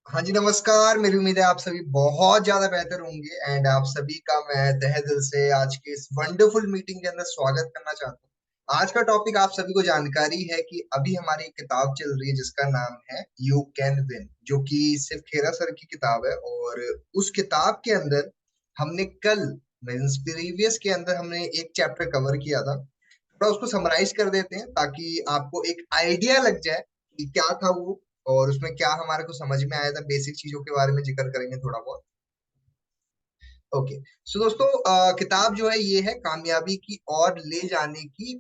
हाँ जी, नमस्कार। मेरी उम्मीद है आप सभी बहुत ज्यादा बेहतर होंगे एंड आप सभी का मैं तहे दिल से आज की इस वंडरफुल मीटिंग के अंदर स्वागत करना चाहता हूँ। आज का टॉपिक आप सभी को जानकारी है कि अभी हमारी एक किताब चल रही है जिसका नाम है यू कैन विन, जो कि सिर्फ खेरा सर की किताब है। और उस किताब के अंदर हमने कल मीन्स प्रीवियस के अंदर हमने एक चैप्टर कवर किया था। थोड़ा उसको समराइज कर देते हैं ताकि आपको एक आइडिया लग जाए कि क्या था वो और उसमें क्या हमारे को समझ में आया था। बेसिक चीजों के बारे में जिक्र करेंगे थोड़ा बहुत। ओके। सो दोस्तों, किताब जो है ये है कामयाबी की ओर ले जाने की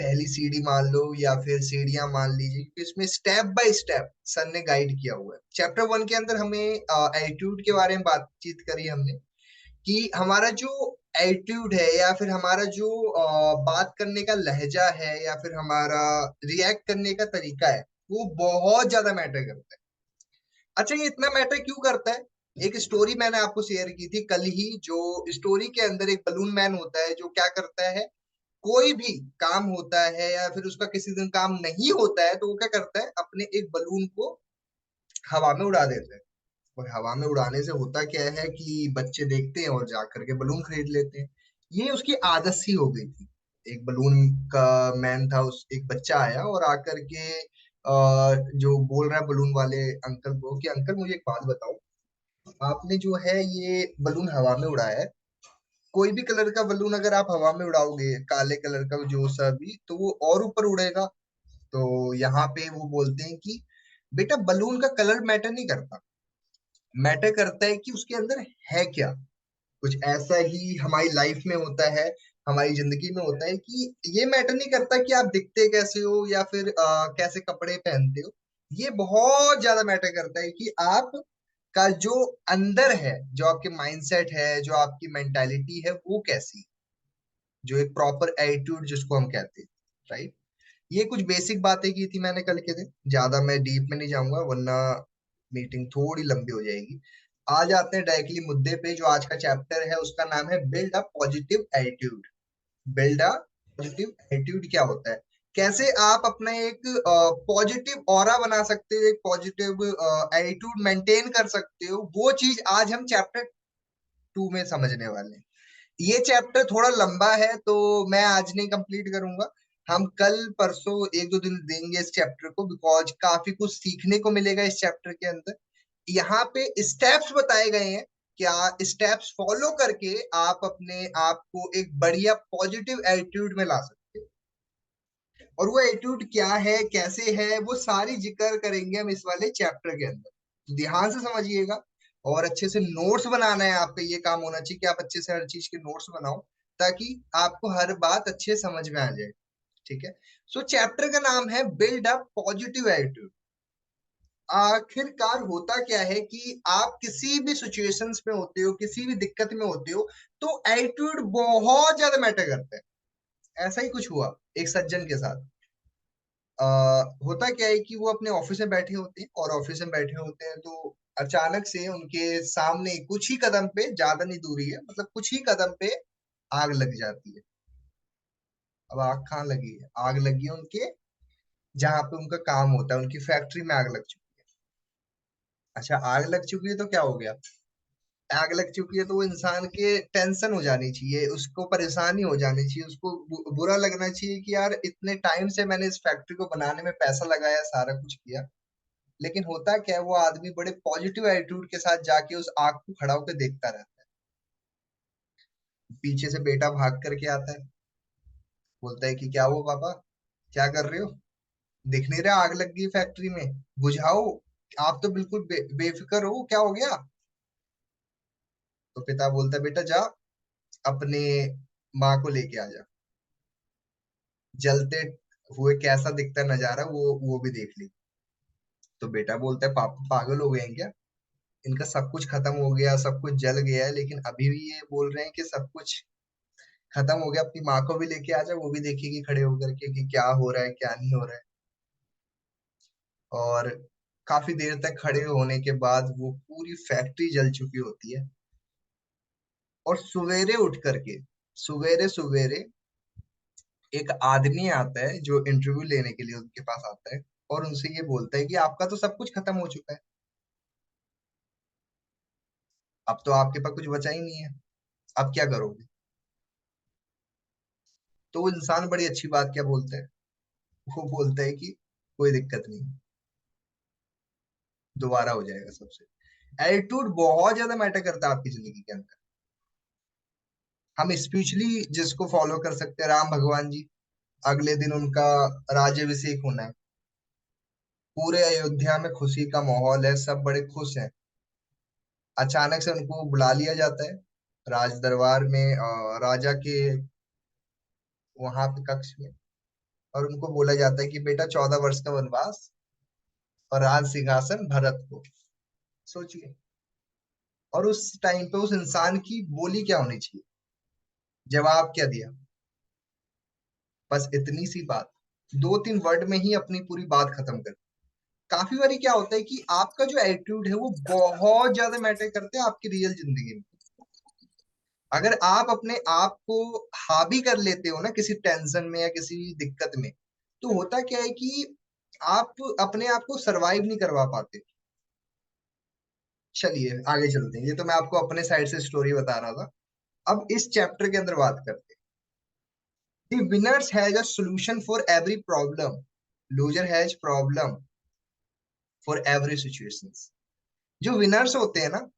पहली सीढ़ी मान लो या फिर सीढ़ियां मान लीजिए, क्योंकि इसमें स्टेप बाय स्टेप सर ने गाइड किया हुआ है। चैप्टर 1 के अंदर हमें एटीट्यूड के बारे में बातचीत करी हमने कि हमारा जो एटीट्यूड है या फिर हमारा जो बात करने का लहजा है या फिर हमारा रिएक्ट करने का तरीका है, वो बहुत ज्यादा मैटर करता है। अच्छा, ये इतना मैटर क्यों करता है? एक स्टोरी मैंने आपको शेयर की थी कल ही। जो स्टोरी के अंदर एक बलून मैन होता है जो क्या करता है, कोई भी काम होता है या फिर उसका किसी दिन काम नहीं होता है तो वो क्या करता है, अपने एक बलून को हवा में उड़ा देता है। और हवा में उड़ाने से होता क्या है कि बच्चे देखते हैं और जा करके बलून खरीद लेते हैं। ये उसकी आदत सी हो गई थी। एक बलून का मैन था, उस एक बच्चा आया और आकर के जो बोल रहा है बलून वाले अंकल को कि अंकल मुझे एक बात बताओ, आपने जो है ये बलून हवा में उड़ाया है। कोई भी कलर का बलून अगर आप हवा में उड़ाओगे, काले कलर का जो सा भी, तो वो और ऊपर उड़ेगा। तो यहाँ पे वो बोलते हैं कि बेटा बलून का कलर मैटर नहीं करता, मैटर करता है कि उसके अंदर है क्या। कुछ ऐसा ही हमारी लाइफ में होता है, हमारी जिंदगी में होता है कि ये मैटर नहीं करता कि आप दिखते कैसे हो या फिर कैसे कपड़े पहनते हो। ये बहुत ज्यादा मैटर करता है कि आप का जो अंदर है, जो आपके माइंडसेट है, जो आपकी मेंटालिटी है, वो कैसी है। जो एक प्रॉपर एटीट्यूड जिसको हम कहते हैं, राइट। ये कुछ बेसिक बातें की थी मैंने कल के दिन, ज्यादा मैं डीप में नहीं जाऊंगा वरना मीटिंग थोड़ी लंबी हो जाएगी। आ जाते हैं डायरेक्टली मुद्दे पे। जो आज का चैप्टर है उसका नाम है build a positive attitude. Build a positive attitude क्या होता है, कैसे आप अपना एक पॉजिटिव ऑरा बना सकते हो, एक पॉजिटिव एटीट्यूड मेंटेन कर सकते हो, वो चीज आज हम चैप्टर 2 में समझने वाले हैं। ये चैप्टर थोड़ा लंबा है तो मैं आज नहीं कंप्लीट करूंगा। हम कल परसों एक दो दिन देंगे इस चैप्टर को, बिकॉज काफी कुछ सीखने को मिलेगा इस चैप्टर के अंदर। यहाँ पे स्टेप्स बताए गए हैं, क्या स्टेप्स फॉलो करके आप अपने आप को एक बढ़िया पॉजिटिव एटीट्यूड में ला सकते हो। और वो एटीट्यूड क्या है, कैसे है, वो सारी जिक्र करेंगे हम इस वाले चैप्टर के अंदर। तो ध्यान से समझिएगा और अच्छे से नोट्स बनाना है। आपका ये काम होना चाहिए कि आप अच्छे से हर चीज के नोट्स बनाओ ताकि आपको हर बात अच्छे समझ में आ जाए। ठीक है। सो चैप्टर का नाम है बिल्ड अप पॉजिटिव एटीट्यूड। आखिरकार होता क्या है कि आप किसी भी सिचुएशंस में होते हो, किसी भी दिक्कत में होते हो, तो एटीट्यूड बहुत ज्यादा मैटर करता है। ऐसा ही कुछ हुआ एक सज्जन के साथ। होता क्या है कि वो अपने ऑफिस में बैठे होते हैं और ऑफिस में बैठे होते हैं तो अचानक से उनके सामने कुछ ही कदम पे, ज्यादा नहीं दूरी है, मतलब कुछ ही कदम पे आग लग जाती है। अब आग कहाँ लगी है? आग लगी है उनके जहाँ पे उनका काम होता है, उनकी फैक्ट्री में आग लग चुकी है। अच्छा, आग लग चुकी है तो क्या हो गया? आग लग चुकी है तो वो इंसान के टेंशन हो जानी चाहिए, उसको परेशानी हो जानी चाहिए, उसको बुरा लगना चाहिए कि यार इतने टाइम से मैंने इस फैक्ट्री को बनाने में पैसा लगाया, सारा कुछ किया। लेकिन होता क्या है, वो आदमी बड़े पॉजिटिव एटीट्यूड के साथ जाके उस आग को खड़ा होकर देखता रहता है। पीछे से बेटा भाग करके आता है, बोलता है कि क्या हुआ पापा, क्या कर रहे हो? दिख नहीं रहा आग लग गई फैक्ट्री में, बुझाओ। आप तो बिल्कुल बेफिक्र हो, क्या हो गया? तो पिता बोलता है बेटा जा, अपने माँ को लेके आ जा, जलते हुए कैसा दिखता है नजारा वो भी देख ली। तो बेटा बोलता है पापा पागल हो गए हैं क्या? इनका सब कुछ खत्म हो गया, सब कुछ जल गया है, लेकिन अभी भी ये बोल रहे हैं कि सब कुछ खत्म हो गया। अपनी माँ को भी लेके आ जा, वो भी देखेगी खड़े होकर के कि क्या हो रहा है क्या नहीं हो रहा है। और काफी देर तक खड़े होने के बाद वो पूरी फैक्ट्री जल चुकी होती है। और सवेरे उठ करके, सवेरे सवेरे एक आदमी आता है जो इंटरव्यू लेने के लिए उनके पास आता है और उनसे ये बोलता है कि आपका तो सब कुछ खत्म हो चुका है, अब तो आपके पास कुछ बचा ही नहीं है, अब क्या करोगे? तो वो इंसान बड़ी अच्छी बात क्या बोलता है, वो बोलता है कि कोई दिक्कत नहीं, दोबारा हो जाएगा सबसे। एटीट्यूड बहुत ज्यादा मैटर करता है आपकी जिंदगी के अंदर। हम स्पिरिचुअली जिसको फॉलो कर सकते हैं, राम भगवान जी, अगले दिन उनका राज्यभिषेक होना है। पूरे अयोध्या में खुशी का माहौल है, सब बड़े खुश हैं। अचानक से उनको बुला लिया जाता है राज दरबार में, राजा के वहां पे कक्ष में। और उनको बोला जाता है कि बेटा 14 वर्ष का वनवास और राज सिंहासन भरत को। सोचिए। और उस टाइम पे उस इंसान की बोली क्या होनी चाहिए, जवाब क्या दिया? बस इतनी सी बात, 2-3 वर्ड में ही अपनी पूरी बात खत्म कर। काफी बारी क्या होता है कि आपका जो एटीट्यूड है वो बहुत ज्यादा मैटर करते हैं आपकी रियल जिंदगी में। अगर आप अपने आप को हावी कर लेते हो ना किसी टेंशन में या किसी दिक्कत में, तो होता क्या है कि आप अपने आप को सरवाइव नहीं करवा पाते। चलिए आगे चलते हैं, ये तो मैं आपको अपने साइड से स्टोरी बता रहा था। अब इस चैप्टर के अंदर बात करते हैं। The winners has a solution for every problem, loser has problem for every situations. जो विनर्स होते हैं ना,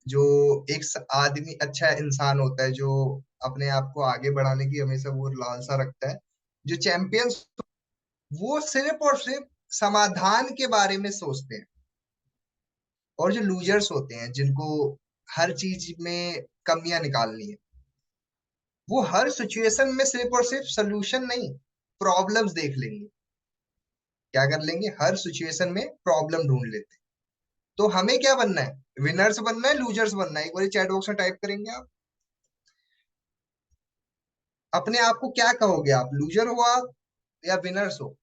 जो एक आदमी अच्छा इंसान होता है, जो अपने आप को आगे बढ़ाने की हमेशा वो लालसा रखता है, जो चैंपियंस, वो सिर्फ और सिर्फ समाधान के बारे में सोचते हैं। और जो लूजर्स होते हैं, जिनको हर चीज में कमियां निकालनी है, वो हर सिचुएशन में सिर्फ और सिर्फ सोल्यूशन नहीं, प्रॉब्लम्स देख लेंगे। क्या कर लेंगे? हर सिचुएशन में प्रॉब्लम ढूंढ लेते हैं। तो हमें क्या बनना है? विनर्स बनना है, लूजर्स बनना है? एक बार चैट बॉक्स में टाइप करेंगे आप। अपने आप को क्या कहोगे आप, लूजर हो आप या विनर्स हो,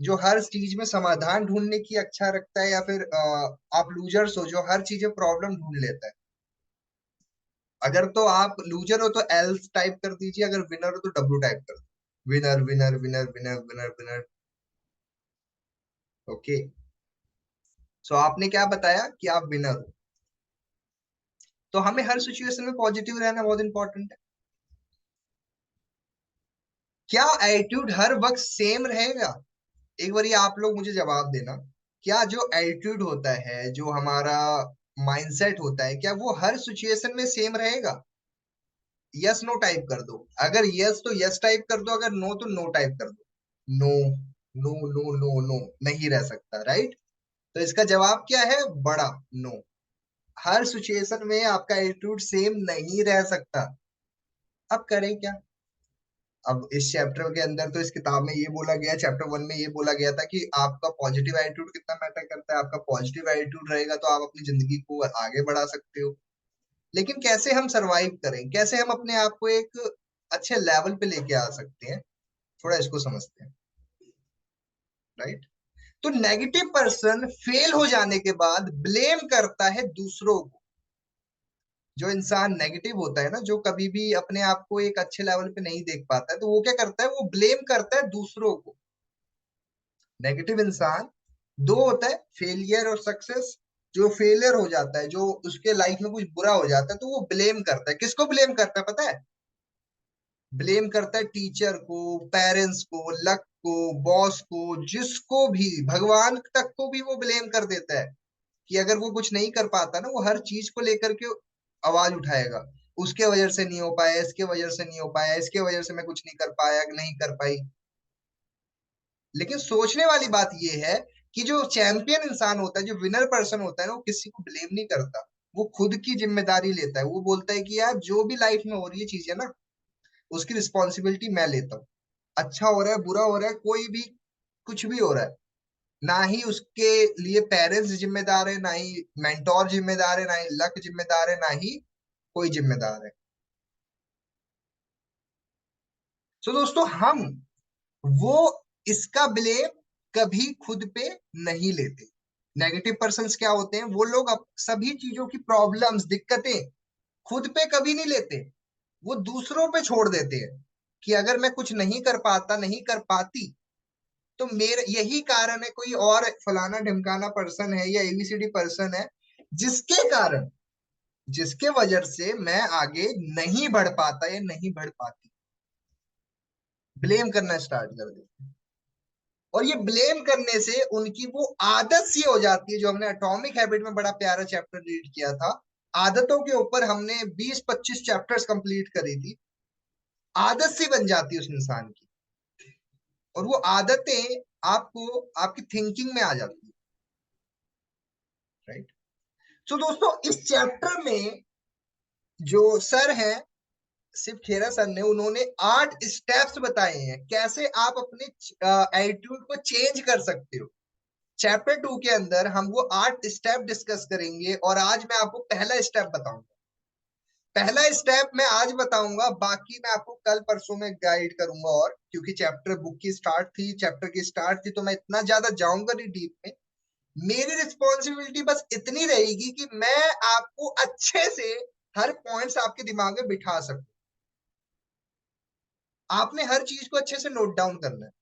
जो हर चीज में समाधान ढूंढने की अच्छा रखता है, या फिर आप लूजर्स हो जो हर चीज में प्रॉब्लम ढूंढ लेता है? अगर तो आप लूजर हो तो एल टाइप कर दीजिए, अगर विनर हो तो डब्ल्यू टाइप कर दीजिए। Winner winner winner winner winner winner. Okay. So आपने क्या बताया कि आप विनर हो। तो हमें हर सिचुएशन में पॉजिटिव रहना बहुत इंपॉर्टेंट है। क्या एटीट्यूड हर वक्त सेम रहेगा? एक बार ये आप लोग मुझे जवाब देना। क्या जो एटीट्यूड होता है, जो हमारा माइंडसेट होता है, क्या वो हर सिचुएशन में सेम रहेगा? यस नो टाइप कर दो। अगर यस तो यस टाइप कर दो, अगर नो तो नो टाइप कर दो। No no no no no, नहीं रह सकता, राइट? तो इसका जवाब क्या है? बड़ा नो। हर सिचुएशन में आपका एटीट्यूड सेम नहीं रह सकता। अब करें क्या? अब इस चैप्टर के अंदर तो इस किताब में ये बोला गया, चैप्टर 1 में ये बोला गया था कि आपका पॉजिटिव एटीट्यूड कितना मैटर करता है। आपका पॉजिटिव एटीट्यूड रहेगा तो आप अपनी जिंदगी को आगे बढ़ा सकते हो। लेकिन कैसे हम सरवाइव करें, कैसे हम अपने आप को एक अच्छे लेवल पे लेके आ सकते हैं, थोड़ा इसको समझते हैं, राइट? तो नेगेटिव पर्सन फेल हो जाने के बाद ब्लेम करता है दूसरों को। जो इंसान नेगेटिव होता है ना, जो कभी भी अपने आप को एक अच्छे लेवल पे नहीं देख पाता है, तो वो क्या करता है? वो ब्लेम करता है दूसरों को। नेगेटिव इंसान दो होता है, फेलियर और सक्सेस। जो फेलियर हो जाता है, जो उसके लाइफ में कुछ बुरा हो जाता है, तो वो ब्लेम करता है। किसको ब्लेम करता है पता है? ब्लेम करता है टीचर को, पेरेंट्स को, लक को, बॉस को, जिसको भी, भगवान तक को भी वो ब्लेम कर देता है। कि अगर वो कुछ नहीं कर पाता ना, वो हर चीज को लेकर के आवाज उठाएगा। उसके वजह से नहीं हो पाया, इसके वजह से नहीं हो पाया, इसके वजह से मैं कुछ नहीं कर पाया, नहीं कर पाई। लेकिन सोचने वाली बात यह है कि जो चैंपियन इंसान होता है, जो विनर पर्सन होता है ना, वो किसी को ब्लेम नहीं करता। वो खुद की जिम्मेदारी लेता है। वो बोलता है कि यार जो भी लाइफ में हो रही है चीजें ना, उसकी रिस्पॉन्सिबिलिटी मैं लेता हूँ। अच्छा हो रहा है, बुरा हो रहा है, कोई भी कुछ भी हो रहा है, ना ही उसके लिए पेरेंट्स जिम्मेदार है, ना ही मेंटोर जिम्मेदार है, ना ही लक जिम्मेदार है, ना ही कोई जिम्मेदार है। तो दोस्तों, हम वो इसका ब्लेम कभी खुद पे नहीं लेते। नेगेटिव पर्सन्स क्या होते हैं? वो लोग सभी चीजों की प्रॉब्लम्स, दिक्कतें खुद पे कभी नहीं लेते। वो दूसरों पे छोड़ देते हैं कि अगर मैं कुछ नहीं कर पाता, नहीं कर पाती, तो मेरे यही कारण है, कोई और फलाना ढिमकाना पर्सन है या एबीसीडी पर्सन है जिसके कारण जिसके वजह से मैं आगे नहीं बढ़ पाता या नहीं बढ़ पाती। ब्लेम करना स्टार्ट कर देते हैं। और ये ब्लेम करने से उनकी वो आदत सी हो जाती है, जो हमने एटॉमिक हैबिट में बड़ा प्यारा चैप्टर रीड किया था। आदतों के ऊपर हमने 20-25 चैप्टर्स कंप्लीट करी थी। आदत सी बन जाती है उस इंसान की, और वो आदतें आपको आपकी थिंकिंग में आ जाती है। राइट। सो दोस्तों, इस चैप्टर में जो सर हैं, शिव खेरा सर ने, उन्होंने 8 स्टेप्स बताए हैं कैसे आप अपने एटीट्यूड को चेंज कर सकते हो। चैप्टर 2 के अंदर हम वो 8 स्टेप डिस्कस करेंगे, और आज मैं आपको पहला स्टेप बताऊंगा। पहला स्टेप मैं आज बताऊंगा, बाकी मैं आपको कल परसों में गाइड करूंगा। और क्योंकि चैप्टर बुक की स्टार्ट थी, चैप्टर की स्टार्ट थी, तो मैं इतना ज्यादा जाऊंगा नहीं डीप में। मेरी रिस्पॉन्सिबिलिटी बस इतनी रहेगी कि मैं आपको अच्छे से हर पॉइंट्स आपके दिमाग में बिठा सकूं। आपने हर चीज को अच्छे से नोट डाउन करना है,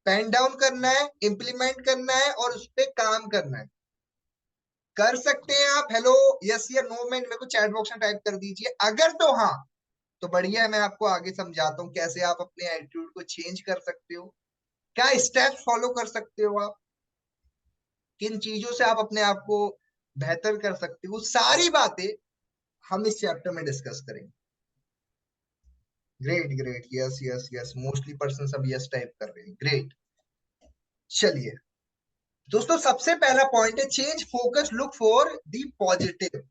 पेन डाउन करना है, इंप्लीमेंट करना है, और उस पर काम करना है। कर सकते हैं आप हेलो, यस या नो में मेरे को चैट बॉक्स में टाइप कर दीजिए। अगर तो हाँ, तो बढ़िया है, मैं आपको आगे समझाता हूँ कैसे आप अपने एटीट्यूड को चेंज कर सकते हो, क्या स्टेप फॉलो कर सकते हो आप, किन चीजों से आप अपने आप को बेहतर कर सकते हो। सारी बातें हम इस चैप्टर में डिस्कस करेंगे। Great great, yes yes yes, mostly person सब यस टाइप कर रहे हैं। ग्रेट। चलिए दोस्तों, सबसे पहला पॉइंट है change focus, look for the positive.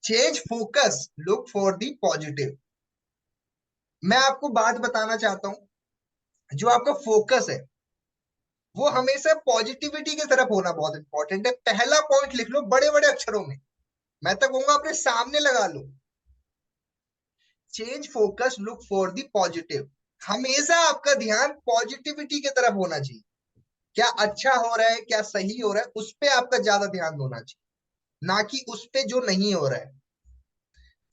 Change focus, look for the positive. मैं आपको बात बताना चाहता हूं, जो आपका फोकस है वो हमेशा पॉजिटिविटी की तरफ होना बहुत इंपॉर्टेंट है। पहला पॉइंट लिख लो बड़े बड़े अक्षरों में, मैं तो कहूंगा अपने सामने लगा लो। Change focus, look for the positive. हमेशा आपका ध्यान पॉजिटिविटी की तरफ होना चाहिए। क्या अच्छा हो रहा है, क्या सही हो रहा है, उस पे आपका ज्यादा ध्यान होना चाहिए, ना कि उस पे जो नहीं हो रहा है।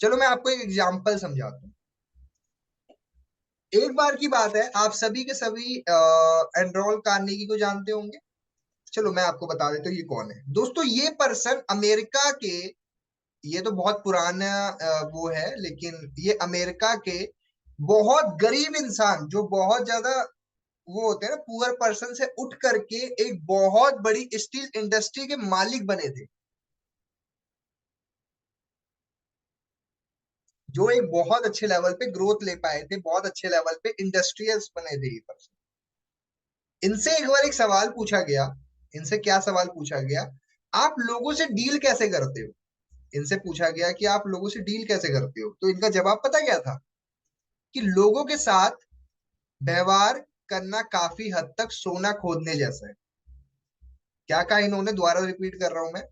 चलो मैं आपको एक एग्जांपल समझाता हूँ। एक बार की बात है, आप सभी के सभी एनरोल कार्नेगी को जानते होंगे। चलो मैं आपको बता देता हूँ ये कौन है। दोस्तों, ये पर्सन अमेरिका के, ये तो बहुत पुराना वो है, लेकिन ये अमेरिका के बहुत गरीब इंसान, जो बहुत ज्यादा वो होते हैं ना, पुअर पर्सन से उठ करके एक बहुत बड़ी स्टील इंडस्ट्री के मालिक बने थे। जो एक बहुत अच्छे लेवल पे ग्रोथ ले पाए थे, बहुत अच्छे लेवल पे इंडस्ट्रियल्स बने थे ये पर्सन। इनसे एक बार एक सवाल पूछा गया। इनसे क्या सवाल पूछा गया? आप लोगों से डील कैसे करते हो? इनसे पूछा गया कि आप लोगों से डील कैसे करते हो, तो इनका जवाब पता क्या था? कि लोगों के साथ व्यवहार करना काफी हद तक सोना खोदने जैसा है। क्या कहा इन्होंने? दोबारा रिपीट कर रहा हूं मैं।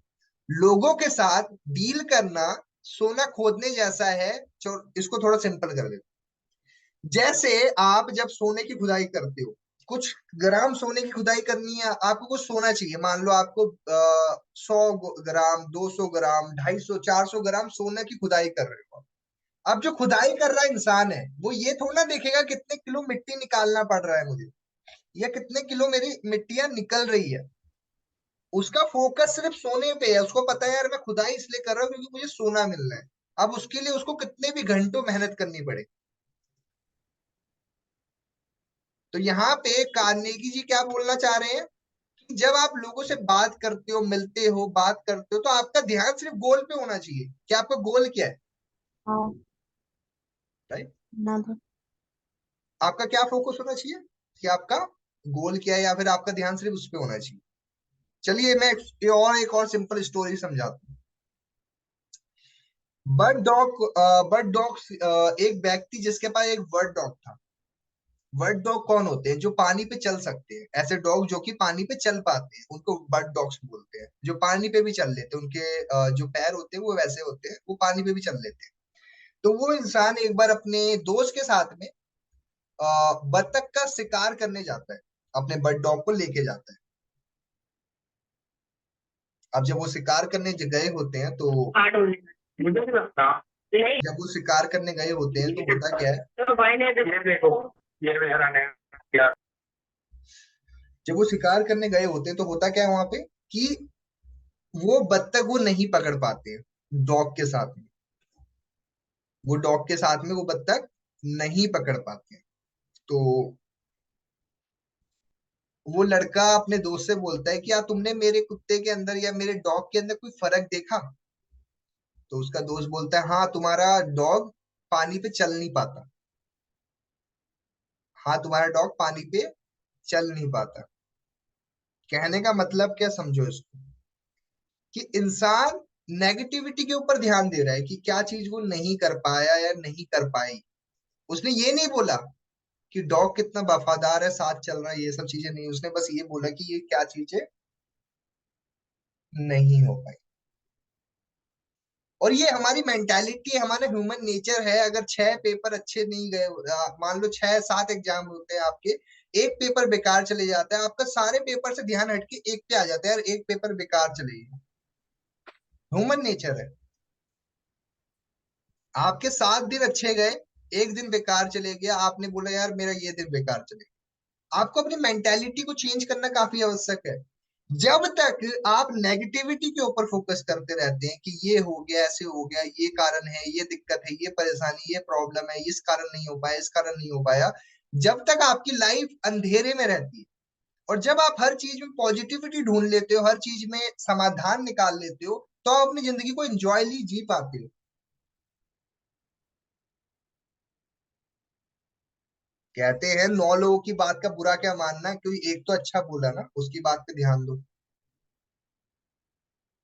लोगों के साथ डील करना सोना खोदने जैसा है। इसको थोड़ा सिंपल कर देते, जैसे आप जब सोने की खुदाई करते हो, कुछ ग्राम सोने की खुदाई करनी है, आपको कुछ सोना चाहिए। मान लो आपको 100 ग्राम, 200 ग्राम, 250, 400 ग्राम सोने की खुदाई कर रहे हो। अब जो खुदाई कर रहा इंसान है, वो ये थोड़ा ना देखेगा कितने किलो मिट्टी निकालना पड़ रहा है मुझे, या कितने किलो मेरी मिट्टियां निकल रही है। उसका फोकस सिर्फ सोने पे है। उसको पता है यार, मैं खुदाई इसलिए कर रहा हूँ क्योंकि मुझे सोना मिलना है। अब उसके लिए उसको कितने भी घंटों मेहनत करनी पड़े। तो यहाँ पे कार्नेगी जी क्या बोलना चाह रहे हैं कि जब आप लोगों से बात करते हो, मिलते हो, बात करते हो, तो आपका ध्यान सिर्फ गोल पे होना चाहिए कि आपका गोल क्या है। हाँ। राइट। ना तो। आपका क्या फोकस होना चाहिए, कि आपका गोल क्या है, या फिर आपका ध्यान सिर्फ उस पे होना चाहिए। चलिए मैं एक और सिंपल स्टोरी समझाता हूँ। बर्ड डॉग, बर्ड डॉग, एक व्यक्ति जिसके पास एक बर्ड डॉग था। बर्ड डॉग कौन होते हैं? जो पानी पे चल सकते हैं, ऐसे डॉग जो कि पानी पे चल पाते हैं, उनको बर्ड डॉग्स बोलते हैं। जो पानी पे भी चल लेते हैं, उनके जो पैर होते हैं वो वैसे होते हैं, वो पानी पे भी चल लेते हैं। तो वो इंसान एक बार अपने दोस्त के साथ में बतख का शिकार करने जाता है, अपने बर्ड डॉग को लेके जाता है। अब जब वो शिकार करने गए होते हैं, तो आठ होने का। मुझे नहीं लगता। नहीं। जब वो शिकार करने गए होते हैं तो होता क्या है? तो भाई ने ये देखो, ये मेरा ने क्या। जब वो शिकार करने गए होते हैं तो होता क्या है वहां पे, कि वो बत्तख वो नहीं पकड़ पाते हैं। डॉग के साथ में। वो डॉग के साथ में वो बत्तख नहीं पकड़ पाते। तो वो लड़का अपने दोस्त से बोलता है कि यार तुमने मेरे कुत्ते के अंदर या मेरे डॉग के अंदर कोई फर्क देखा? तो उसका दोस्त बोलता है हाँ, तुम्हारा डॉग पानी पे चल नहीं पाता। हाँ, तुम्हारा डॉग पानी पे चल नहीं पाता। कहने का मतलब क्या, समझो इसको, कि इंसान नेगेटिविटी के ऊपर ध्यान दे रहा है कि क्या चीज वो नहीं कर पाया या नहीं कर पाई। उसने ये नहीं बोला कि डॉग कितना वफादार है, साथ चल रहा है, ये सब चीजें नहीं। उसने बस ये बोला कि ये क्या चीजें नहीं हो पाई। और ये हमारी मेंटालिटी, हमारा ह्यूमन नेचर है। अगर 6 पेपर अच्छे नहीं गए, मान लो 6 7 एग्जाम होते हैं आपके, एक पेपर बेकार चले जाता है, आपका सारे पेपर से ध्यान हटके एक पे आ जाता है, यार एक पेपर बेकार चले गया। ह्यूमन नेचर है। आपके 7 दिन अच्छे गए, एक दिन बेकार चले गया, आपने बोला यार मेरा ये दिन बेकार चले गया। आपको अपनी मेंटालिटी को चेंज करना काफी आवश्यक है। जब तक आप नेगेटिविटी के ऊपर फोकस करते रहते हैं कि ये हो गया, ऐसे हो गया, ये कारण है, ये दिक्कत है, ये परेशानी, ये प्रॉब्लम है, इस कारण नहीं हो पाया, इस कारण नहीं हो पाया, जब तक आपकी लाइफ अंधेरे में रहती है। और जब आप हर चीज में पॉजिटिविटी ढूंढ लेते हो, हर चीज में समाधान निकाल लेते हो, तो आप अपनी जिंदगी को एंजॉयली जी पाते हो। कहते हैं 9 लोगों की बात का बुरा क्या मानना, कोई एक तो अच्छा बोला ना, उसकी बात पे ध्यान दो।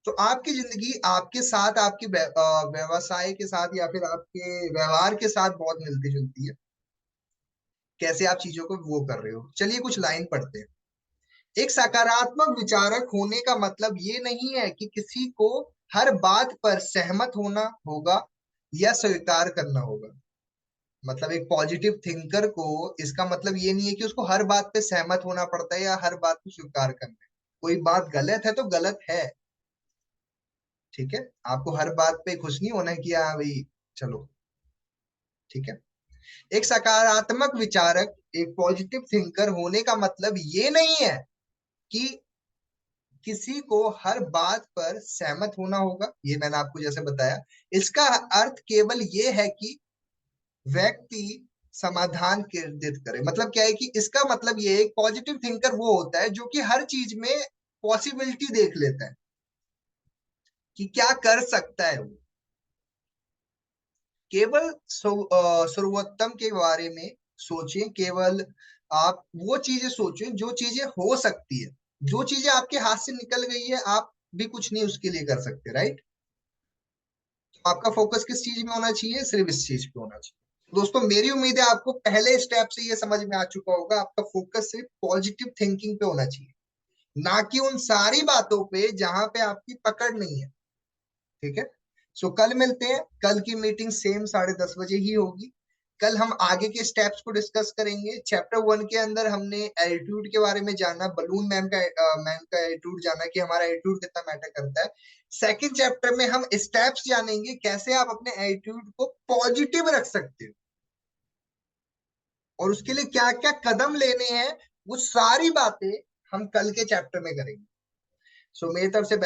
तो आपकी जिंदगी आपके साथ, आपके व्यवसाय के साथ या फिर आपके व्यवहार के साथ बहुत मिलती जुलती है। कैसे आप चीजों को वो कर रहे हो। चलिए कुछ लाइन पढ़ते हैं। एक सकारात्मक विचारक होने का मतलब ये नहीं है कि किसी को हर बात पर सहमत होना होगा या स्वीकार करना होगा। मतलब एक पॉजिटिव थिंकर को इसका मतलब ये नहीं है कि उसको हर बात पे सहमत होना पड़ता है या हर बात को स्वीकार करना है। कोई बात गलत है तो गलत है, ठीक है। आपको हर बात पे खुश नहीं होना है कि हाँ भाई चलो, ठीक है। एक सकारात्मक विचारक, एक पॉजिटिव थिंकर होने का मतलब ये नहीं है कि किसी को हर बात पर सहमत होना होगा, ये मैंने आपको जैसे बताया। इसका अर्थ केवल ये है कि व्यक्ति समाधान केंद्रित करे। मतलब क्या है कि इसका मतलब ये है, एक पॉजिटिव थिंकर वो होता है जो कि हर चीज में पॉसिबिलिटी देख लेता है कि क्या कर सकता है वो। केवल सर्वोत्तम के बारे में सोचें। केवल आप वो चीजें सोचें जो चीजें हो सकती है। जो चीजें आपके हाथ से निकल गई है, आप भी कुछ नहीं उसके लिए कर सकते, राइट। तो आपका फोकस किस चीज में होना चाहिए, सिर्फ इस चीज पे होना चाहिए। दोस्तों मेरी उम्मीद है आपको पहले स्टेप से ये समझ में आ चुका होगा, आपका फोकस सिर्फ पॉजिटिव थिंकिंग पे होना चाहिए, ना कि उन सारी बातों पे जहां पे आपकी पकड़ नहीं है, ठीक है। सो कल मिलते हैं। कल की मीटिंग सेम 10:30 बजे ही होगी। कल हम आगे के स्टेप्स को डिस्कस करेंगे। चैप्टर 1 के अंदर हमने एटीट्यूड के बारे में जाना, बलून मैम का एटीट्यूड जाना कि हमारा एटीट्यूड कितना मैटर करता है। सेकंड चैप्टर में हम स्टेप्स जानेंगे कैसे आप अपने एटीट्यूड को पॉजिटिव रख सकते हो और उसके लिए क्या क्या कदम लेने हैं, वो सारी बातें हम कल के चैप्टर में करेंगे। सो मेरी तरफ से